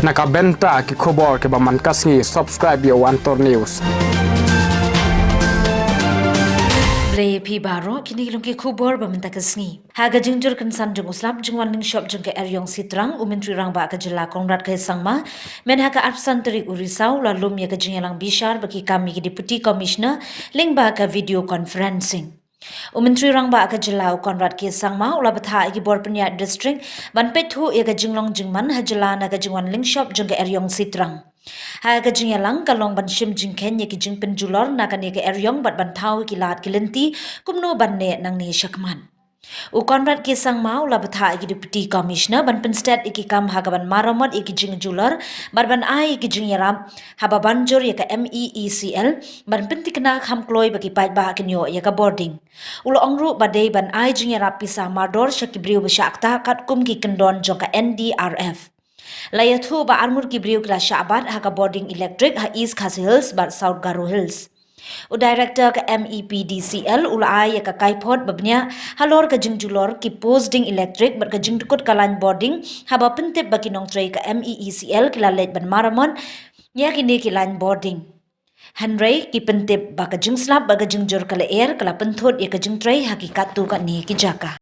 Nakabenta ki khobor ke baman kasngi subscribe yo Antor News. Play pi baro kini lungki khubor baminta kasngi. Haga jingjur kan sanjung uslam jungwan lynshop jungke eryong sitrang umentri rang ba kajela Conrad K Sangma men haga absan teri urisau lalum ya kajinyalang bishar bagi kami ke deputy commissioner ling ba ka video conferencing. Umentri rang ba kajela Conrad K Sangma ula batha igi bor penya district ban pethu ya kajinglong jingman hajela na kajingwan lynshop jungke eryong sitrang. Haga jinyalang kalong ban shim jingken ye ki jing penjulor na kan ye ke eryong bat ban thau ki lat kilenti kumno ban ne nang ni shakman. U Conrad K Sangma ula batha iki deputy commissioner ban penstat iki kam haga ban maramot iki jing julor bar ban ai iki jing yaram haba banjur ye ka MEECL ban pentikna kham kloi bagi pait ba kinyo ye ka boarding. Ulo ongru badai ban ai jing yarap pisa mardor shakibriu bashakta kat kum ki kendon jong ka NDRF. Layathu ba armur ki briu kla shabat ha ka boarding electric ha East Khasi Hills bar South Garo Hills. U director ka MEPDCL ulai ka kaipot babnya halor ka jingjulor ki posting electric bar ka jingtukut kalan boarding ha ba pentip baki nong tray ka MEECL kila let ban maramon ya kini kilan boarding. Henry ki pentip ba ka jingslap ba ka jingjur kala air kala penthut ya ka jingtray hakikat tu ka ni ki jaka.